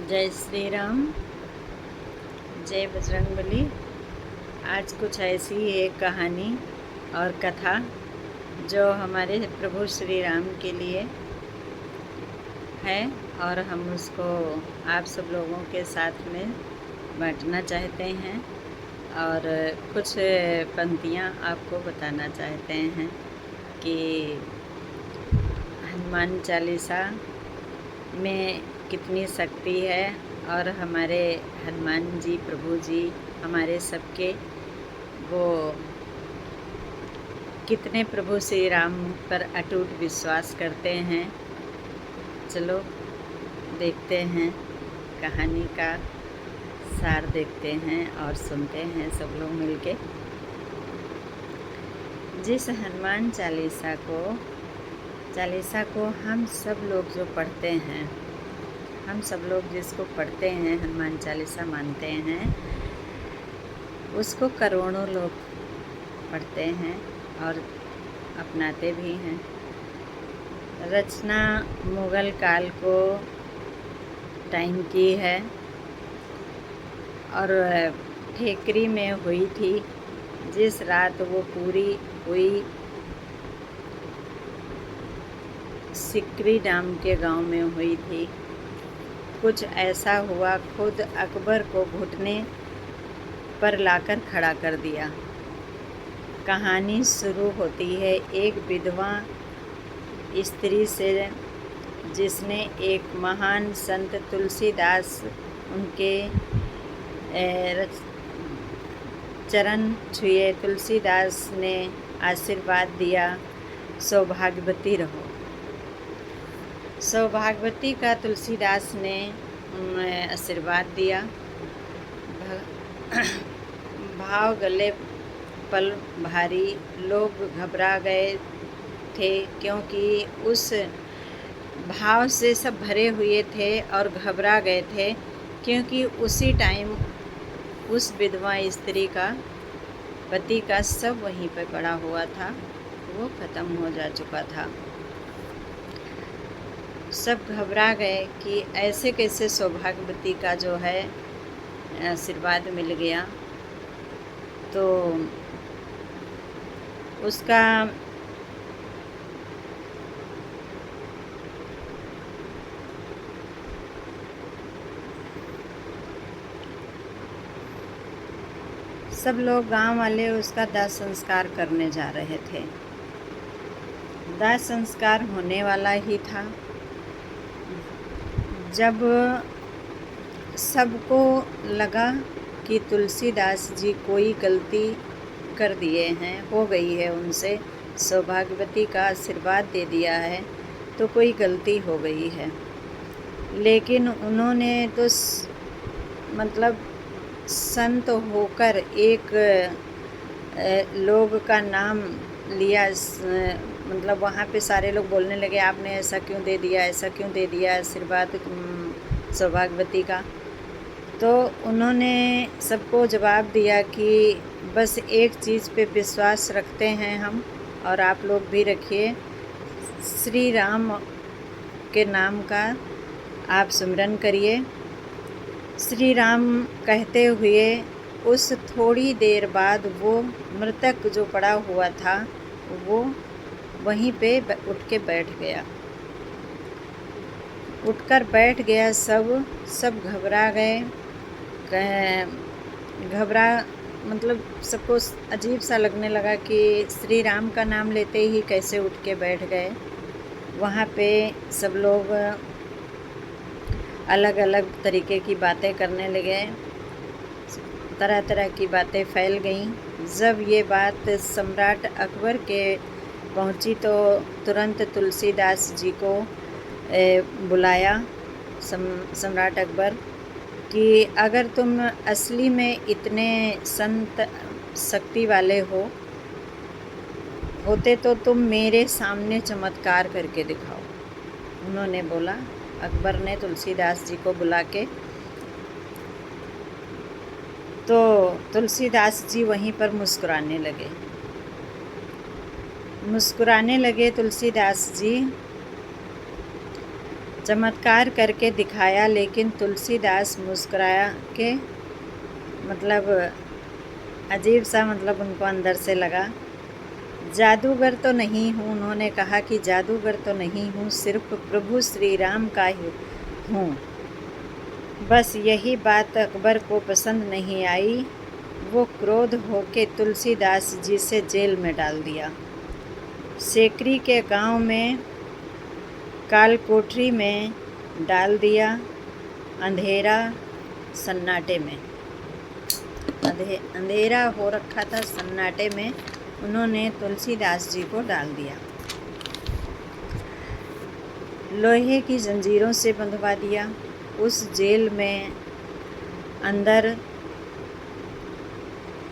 जय श्री राम। जय बजरंगबली। आज कुछ ऐसी ही एक कहानी और कथा जो हमारे प्रभु श्री राम के लिए है और हम उसको आप सब लोगों के साथ में बांटना चाहते हैं और कुछ पंक्तियाँ आपको बताना चाहते हैं कि हनुमान चालीसा में कितनी शक्ति है और हमारे हनुमान जी प्रभु जी हमारे सबके वो कितने प्रभु श्री राम पर अटूट विश्वास करते हैं। चलो देखते हैं, कहानी का सार देखते हैं और सुनते हैं सब लोग मिलके। जिस हनुमान चालीसा को हम सब लोग जो पढ़ते हैं, हम सब लोग जिसको पढ़ते हैं, हनुमान चालीसा मानते हैं, उसको करोड़ों लोग पढ़ते हैं और अपनाते भी हैं। रचना मुग़ल काल को टाइम की है और ठेकरी में हुई थी। जिस रात वो पूरी हुई सिकरी नाम के गांव में हुई थी। कुछ ऐसा हुआ, खुद अकबर को घुटने पर लाकर खड़ा कर दिया। कहानी शुरू होती है एक विधवा स्त्री से जिसने एक महान संत तुलसीदास उनके चरण छुए। तुलसीदास ने आशीर्वाद दिया, सौभाग्यवती रहो। सौभाग्यवती का तुलसीदास ने आशीर्वाद दिया। भाव गले पल भारी, लोग घबरा गए थे क्योंकि उस भाव से सब भरे हुए थे और घबरा गए थे क्योंकि उसी टाइम उस विधवा स्त्री का पति का सब वहीं पर पड़ा हुआ था, वो ख़त्म हो जा चुका था। सब घबरा गए कि ऐसे कैसे सौभाग्यवती का जो है आशीर्वाद मिल गया। तो उसका सब लोग गांव वाले उसका दाह संस्कार करने जा रहे थे। दाह संस्कार होने वाला ही था जब सबको लगा कि तुलसीदास जी कोई गलती कर दिए हैं, हो गई है उनसे, सौभाग्यवती का आशीर्वाद दे दिया है तो कोई गलती हो गई है। लेकिन उन्होंने तो मतलब संत होकर एक लोग का नाम लिया। मतलब वहाँ पे सारे लोग बोलने लगे, आपने ऐसा क्यों दे दिया, ऐसा क्यों दे दिया आशीर्वाद सौभाग्यवती का। तो उन्होंने सबको जवाब दिया कि बस एक चीज़ पे विश्वास रखते हैं हम, और आप लोग भी रखिए, श्री राम के नाम का आप सिमरन करिए। श्री राम कहते हुए उस थोड़ी देर बाद वो मृतक जो पड़ा हुआ था वो वहीं पे उठ के बैठ गया। उठकर बैठ गया। सब घबरा गए। मतलब सबको अजीब सा लगने लगा कि श्री राम का नाम लेते ही कैसे उठ के बैठ गए। वहाँ पे सब लोग अलग अलग तरीके की बातें करने लगे, तरह तरह की बातें फैल गईं। जब ये बात सम्राट अकबर के पहुंची तो तुरंत तुलसीदास जी को बुलाया सम्राट अकबर कि अगर तुम असली में इतने संत शक्ति वाले होते तो तुम मेरे सामने चमत्कार करके दिखाओ। उन्होंने बोला। अकबर ने तुलसीदास जी को बुला के, तो तुलसीदास जी वहीं पर मुस्कुराने लगे तुलसीदास जी। चमत्कार करके दिखाया, लेकिन तुलसीदास मुस्कुराया के मतलब अजीब सा मतलब उनको अंदर से लगा। जादूगर तो नहीं हूँ, उन्होंने कहा कि जादूगर तो नहीं हूँ, सिर्फ प्रभु श्री राम का ही हूँ। बस यही बात अकबर को पसंद नहीं आई। वो क्रोध होके तुलसीदास जी से जेल में डाल दिया। सेकरी के गांव में काल कोठरी में डाल दिया। अंधेरा सन्नाटे में अंधेरा हो रखा था, सन्नाटे में उन्होंने तुलसीदास जी को डाल दिया। लोहे की जंजीरों से बंधवा दिया। उस जेल में अंदर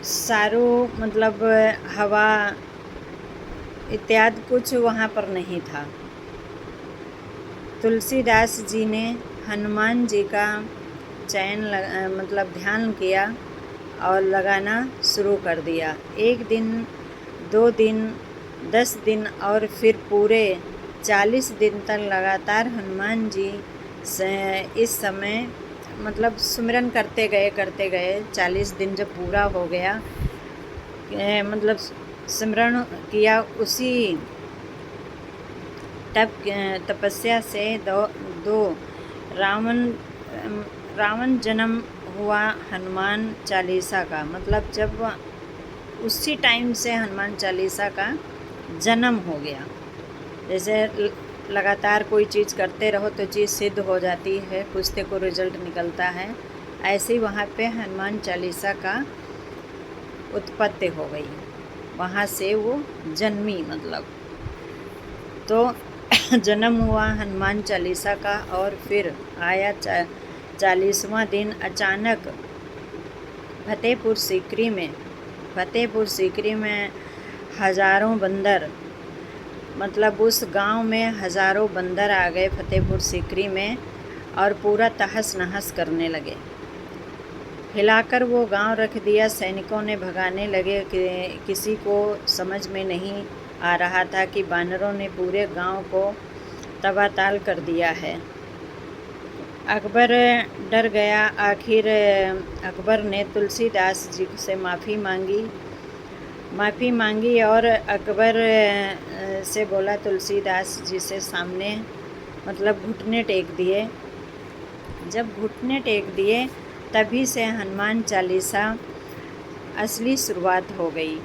सारो मतलब हवा इत्यादि कुछ वहाँ पर नहीं था। तुलसीदास जी ने हनुमान जी का मतलब ध्यान किया और लगाना शुरू कर दिया। 1 दिन, 2 दिन, 10 दिन और फिर पूरे 40 दिन तक लगातार हनुमान जी से इस समय मतलब सुमिरन करते गए। 40 दिन जब पूरा हो गया, मतलब सिमरन किया, उसी तपस्या से दो रावण जन्म हुआ हनुमान चालीसा का। मतलब जब उसी टाइम से हनुमान चालीसा का जन्म हो गया। जैसे लगातार कोई चीज़ करते रहो तो चीज़ सिद्ध हो जाती है, कुछ को रिजल्ट निकलता है। ऐसे ही वहाँ पे हनुमान चालीसा का उत्पत्ति हो गई, वहाँ से वो जन्मी मतलब। तो जन्म हुआ हनुमान चालीसा का और फिर आया 40वां दिन। अचानक फतेहपुर सीकरी में हज़ारों बंदर, मतलब उस गांव में हज़ारों बंदर आ गए फतेहपुर सीकरी में और पूरा तहस नहस करने लगे। हिलाकर वो गांव रख दिया। सैनिकों ने भगाने लगे कि किसी को समझ में नहीं आ रहा था कि बानरों ने पूरे गांव को तबाताल कर दिया है। अकबर डर गया। आखिर अकबर ने तुलसीदास जी से माफ़ी मांगी और अकबर से बोला, तुलसीदास जी से सामने मतलब घुटने टेक दिए। जब घुटने टेक दिए तभी से हनुमान चालीसा असली शुरुआत हो गई।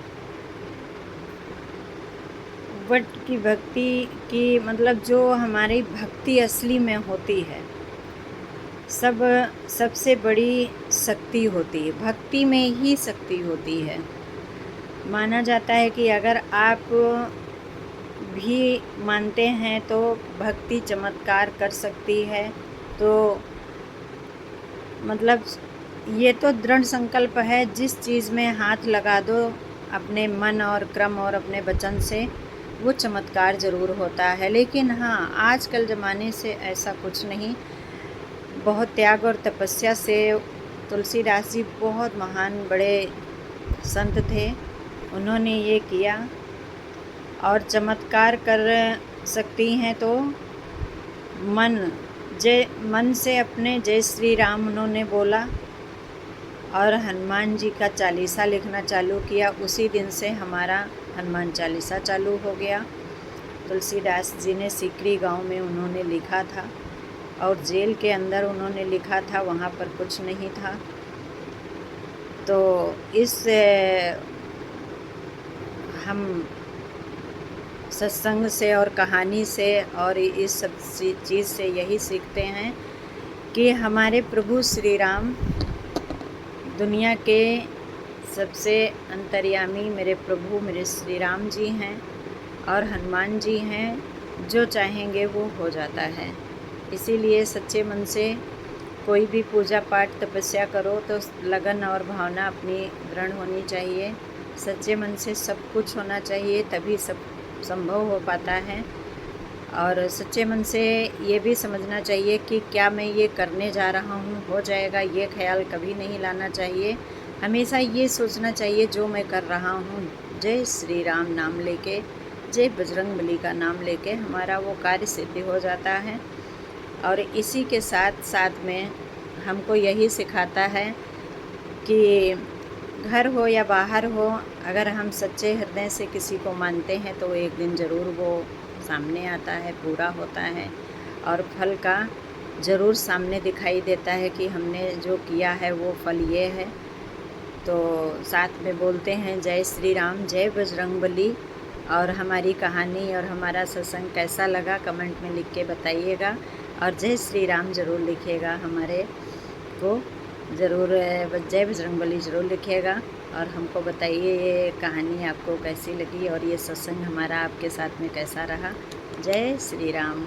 वट की भक्ति की मतलब जो हमारी भक्ति असली में होती है, सबसे बड़ी शक्ति होती है, भक्ति में ही शक्ति होती है। माना जाता है कि अगर आप भी मानते हैं तो भक्ति चमत्कार कर सकती है। तो मतलब ये तो दृढ़ संकल्प है, जिस चीज़ में हाथ लगा दो अपने मन और क्रम और अपने वचन से, वो चमत्कार ज़रूर होता है। लेकिन हाँ, आजकल ज़माने से ऐसा कुछ नहीं। बहुत त्याग और तपस्या से तुलसीदास जी बहुत महान बड़े संत थे, उन्होंने ये किया। और चमत्कार कर सकती हैं तो मन से अपने जय श्री राम उन्होंने बोला और हनुमान जी का चालीसा लिखना चालू किया। उसी दिन से हमारा हनुमान चालीसा चालू हो गया। तुलसीदास जी ने सीकरी गांव में उन्होंने लिखा था और जेल के अंदर उन्होंने लिखा था, वहाँ पर कुछ नहीं था। तो इस हम सत्संग से और कहानी से और इस सब चीज़ से यही सीखते हैं कि हमारे प्रभु श्री राम दुनिया के सबसे अंतर्यामी मेरे प्रभु मेरे श्री राम जी हैं और हनुमान जी हैं। जो चाहेंगे वो हो जाता है। इसीलिए सच्चे मन से कोई भी पूजा पाठ तपस्या करो तो लगन और भावना अपनी दृढ़ होनी चाहिए। सच्चे मन से सब कुछ होना चाहिए, तभी सब संभव हो पाता है। और सच्चे मन से ये भी समझना चाहिए कि क्या मैं ये करने जा रहा हूँ हो जाएगा, ये ख्याल कभी नहीं लाना चाहिए। हमेशा ये सोचना चाहिए जो मैं कर रहा हूँ जय श्री राम नाम लेके, जय बजरंगबली का नाम लेके हमारा वो कार्य सिद्ध हो जाता है। और इसी के साथ साथ में हमको यही सिखाता है कि घर हो या बाहर हो, अगर हम सच्चे हृदय से किसी को मानते हैं तो एक दिन ज़रूर वो सामने आता है, पूरा होता है और फल का ज़रूर सामने दिखाई देता है कि हमने जो किया है वो फल ये है। तो साथ में बोलते हैं जय श्री राम, जय बजरंगबली। और हमारी कहानी और हमारा सत्संग कैसा लगा कमेंट में लिख के बताइएगा और जय श्री राम ज़रूर लिखिएगा, हमारे को ज़रूर जय बजरंगबली ज़रूर लिखिएगा और हमको बताइए ये कहानी आपको कैसी लगी और ये सत्संग हमारा आपके साथ में कैसा रहा। जय श्री राम।